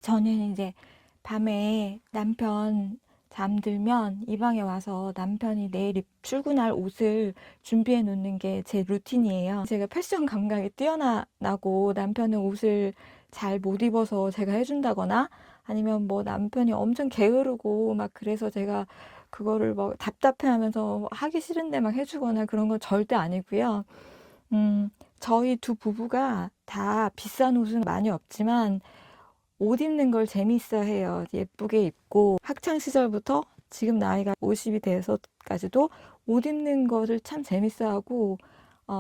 저는 이제 밤에 남편 잠들면 이 방에 와서 남편이 내일 출근할 옷을 준비해 놓는 게 제 루틴이에요. 제가 패션 감각이 뛰어나고 남편은 옷을 잘 못 입어서 제가 해준다거나 아니면 뭐 남편이 엄청 게으르고 막 그래서 제가 그거를 뭐 답답해하면서 하기 싫은데 막 해주거나 그런 건 절대 아니고요. 저희 두 부부가 다 비싼 옷은 많이 없지만 옷 입는 걸 재밌어 해요. 예쁘게 입고 학창 시절부터 지금 나이가 50이 돼서까지도 옷 입는 것을 참 재밌어 하고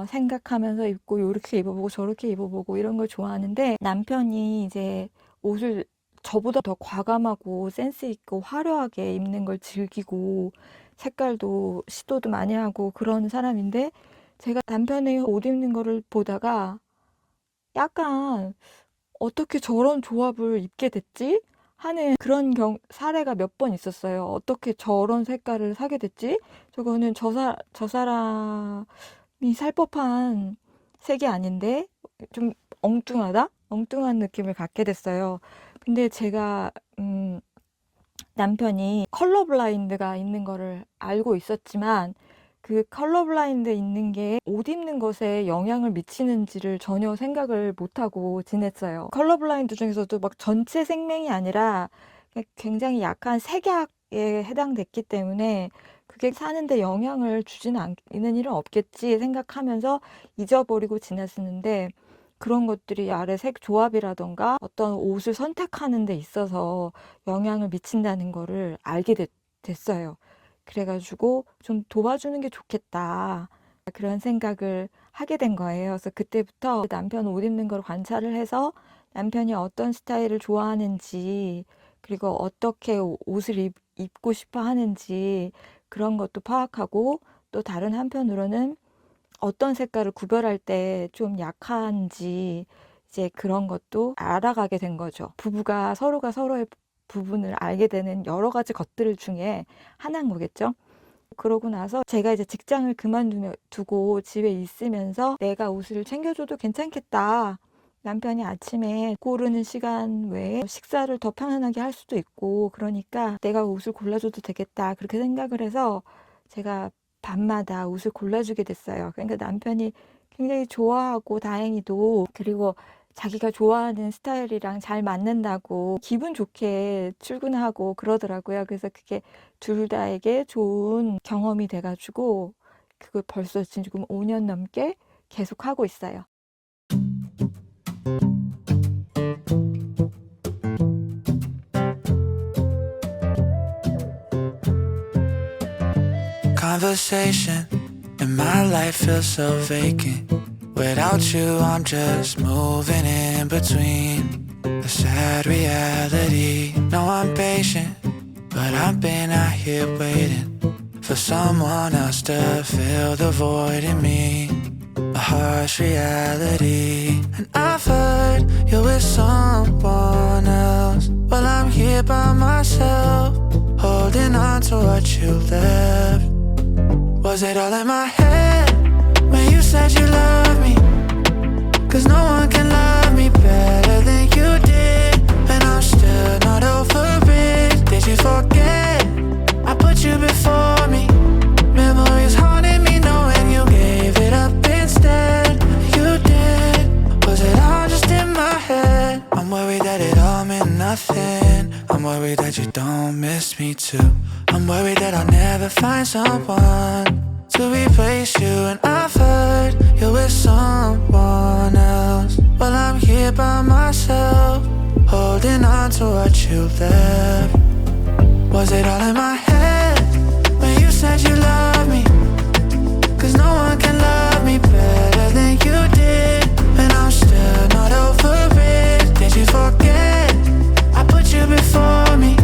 생각하면서 입고 이렇게 입어보고 저렇게 입어보고 이런 걸 좋아하는데 남편이 이제 옷을 저보다 더 과감하고 센스 있고 화려하게 입는 걸 즐기고 색깔도 시도도 많이 하고 그런 사람인데 제가 남편의 옷 입는 거를 보다가 약간 '어떻게 저런 조합을 입게 됐지?' 하는 그런 사례가 몇 번 있었어요. '어떻게 저런 색깔을 사게 됐지? 저거는 저 사람이 살 법한 색이 아닌데 좀 엉뚱하다?' 엉뚱한 느낌을 갖게 됐어요. 근데 제가 남편이 컬러 블라인드가 있는 거를 알고 있었지만 그 컬러 블라인드 있는 게 옷 입는 것에 영향을 미치는지를 전혀 생각을 못하고 지냈어요. 컬러 블라인드 중에서도 막 전체 생명이 아니라 굉장히 약한 색약에 해당됐기 때문에 그게 사는데 영향을 주지는 않는 일은 없겠지 생각하면서 잊어버리고 지냈었는데 그런 것들이 아래 색 조합이라던가 어떤 옷을 선택하는 데 있어서 영향을 미친다는 거를 알게 됐어요. 그래가지고 좀 도와주는 게 좋겠다. 그런 생각을 하게 된 거예요. 그래서 그때부터 남편 옷 입는 걸 관찰을 해서 남편이 어떤 스타일을 좋아하는지 그리고 어떻게 옷을 입고 싶어 하는지 그런 것도 파악하고 또 다른 한편으로는 어떤 색깔을 구별할 때 좀 약한지 이제 그런 것도 알아가게 된 거죠. 부부가 서로가 서로의 부분을 알게 되는 여러 가지 것들 중에 하나인 거겠죠. 그러고 나서 제가 이제 직장을 그만두고 집에 있으면서 내가 옷을 챙겨줘도 괜찮겠다. 남편이 아침에 고르는 시간 외에 식사를 더 편안하게 할 수도 있고 그러니까 내가 옷을 골라줘도 되겠다. 그렇게 생각을 해서 제가 밤마다 옷을 골라주게 됐어요. 그러니까 남편이 굉장히 좋아하고 다행히도 그리고 자기가 좋아하는 스타일이랑 잘 맞는다고 기분 좋게 출근하고 그러더라고요. 그래서 그게 둘 다에게 좋은 경험이 돼가지고 그걸 벌써 지금 5년 넘게 계속 하고 있어요. Conversation and my life feels so vacant. Without you, I'm just moving in between the sad reality. No, I'm patient, but I've been out here waiting for someone else to fill the void in me. A harsh reality. And I've heard you're with someone else. Well, I'm here by myself, holding on to what you left. Was it all in my head when you said you love me? 'Cause no one can love me better than you did. And I'm still not over it. Did you forget I put you before me? Memories haunting me knowing you gave it up instead. You did. Was it all just in my head? I'm worried that it all meant nothing. I'm worried that you don't miss me too. I'm worried that I'll never find someone to replace you. And I've heard you're with someone else. Well, I'm here by myself, holding on to what you left. Was it all in my head when you said you love me? 'Cause no one can love me better than you did. And I'm still not over it. Did you forget I put you before me?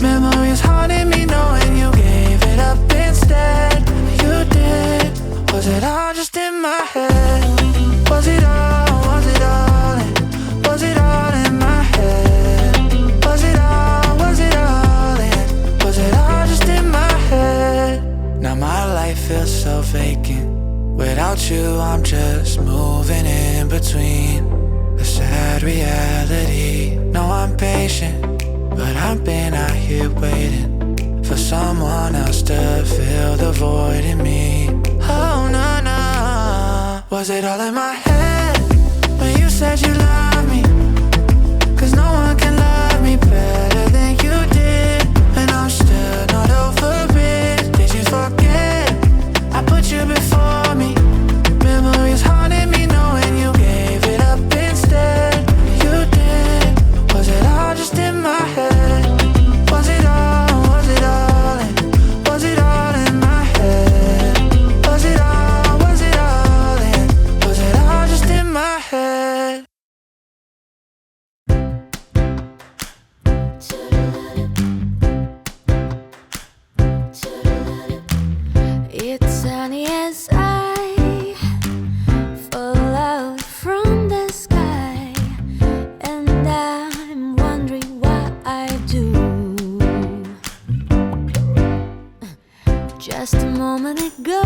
Memories haunting me knowing you gave it up instead. You did. Was it all just in my head? Was it all in? Was it all in my head? Was it all in? Was it all just in my head? Now my life feels so vacant. Without you I'm just moving in between the sad reality. No, I'm I'm patient, but I've been out here waiting for someone else to fill the void in me. Oh no, no. Was it all in my head when you said you loved me? 'Cause no one can love me better than you did, and I'm still not over it. Did you forget I put you before me? Memories haunting me knowing you gave it up instead. You did. Was it all just in my head? Was it all, was it all in, was it all in my head? Was it all, was it all in, was it all just in my head? It's sunny as I fall out from the sky, and I'm wondering what I do. Just a moment ago,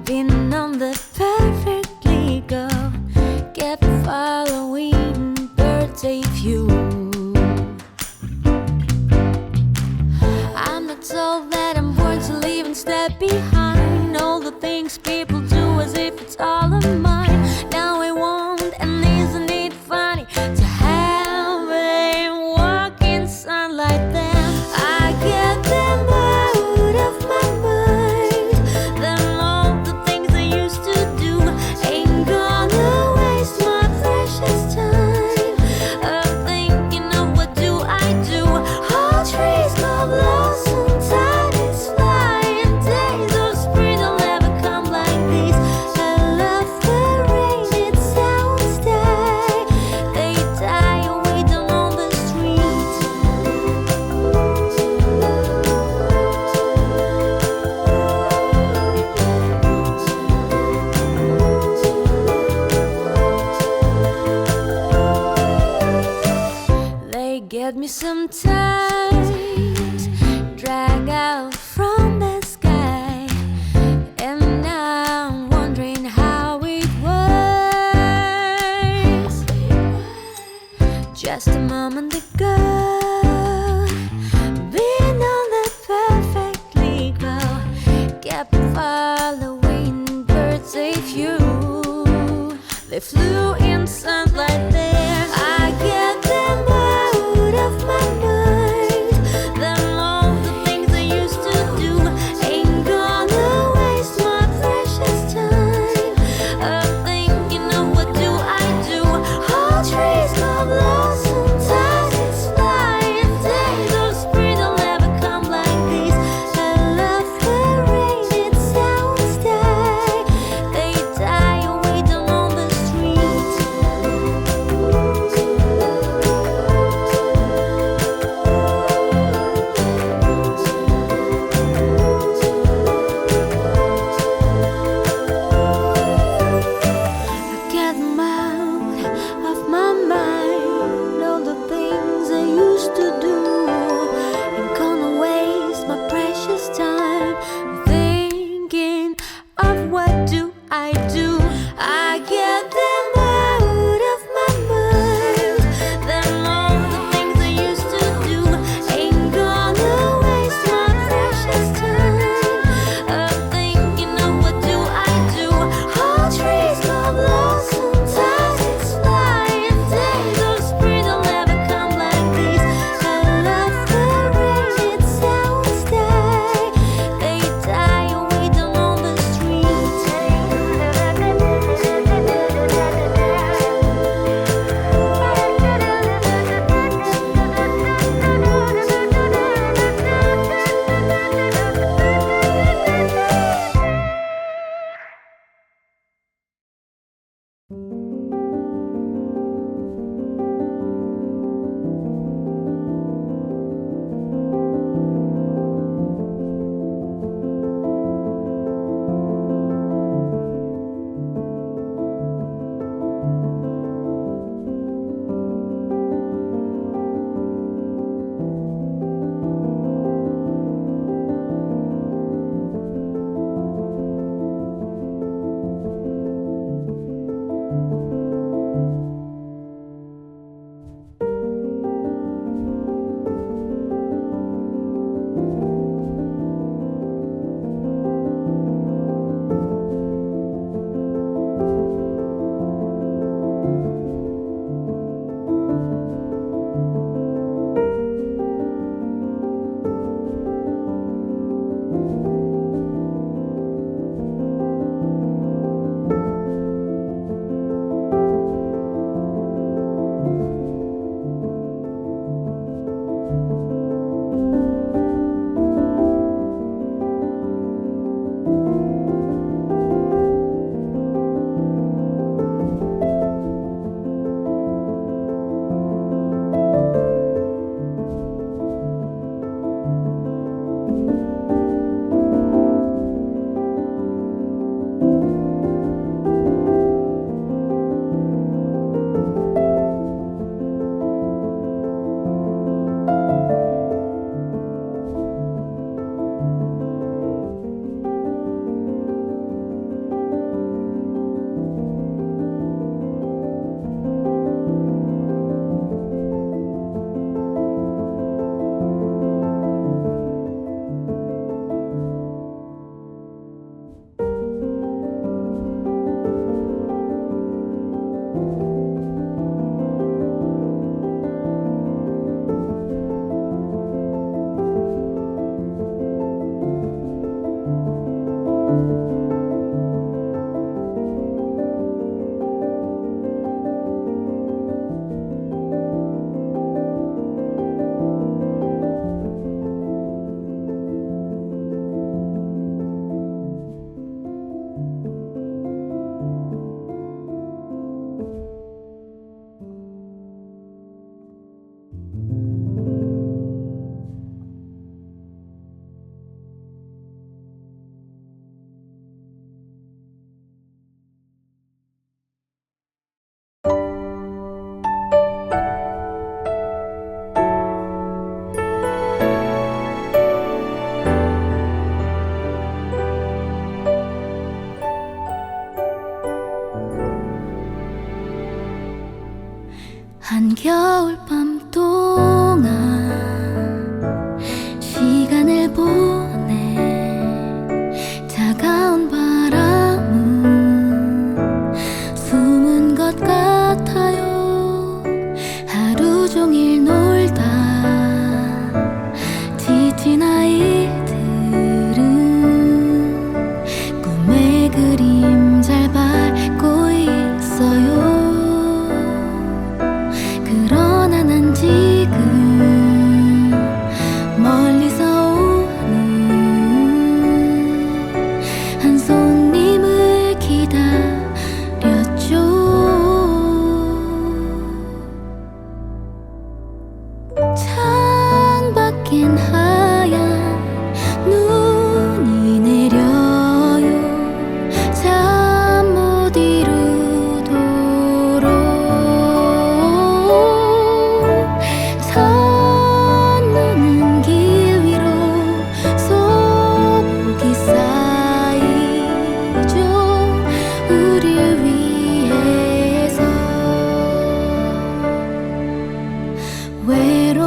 been on the perfectly go, kept following birthday view. I'm not told that I'm born to leave and step behind all the things people do as if it's all of mine. Now I won't, and isn't it funny to have a walk in sunlight? Then I get them out of my mind. Then all the things I used to do ain't gonna waste my precious time of thinking of what do I do. All trees go blossom, time is flying, days of spring will never come like these. I love the rain, it sounds die. They die away down on the street. They get me sometimes, drag out from the sky, and now I'm wondering how it was. Just a moment ago, been on the perfectly go, kept following birds a few. They flew in sunlight there. I get them out of my mind. Then all the things I used to do ain't gonna waste my precious time of thinking of what do I do. All trees go blossom, time is flying, days of spring will never come like these. I love the rain, it sounds die. They die away down on the street. 겨울밤 동안 시간을 보내 차가운 바람은 숨은 것 같아요. 하루 종일 놀다 지친 아이들은 꿈의 그림 잘 밟고 있어요. 그러나 난 지금 멀리서 오는 한 손님을 기다렸죠. 창밖엔 하얀 눈이 내려요. 잠 못 이루도록 첫눈은 길 위로 소복이 쌓이죠. 우릴 위해서 외로운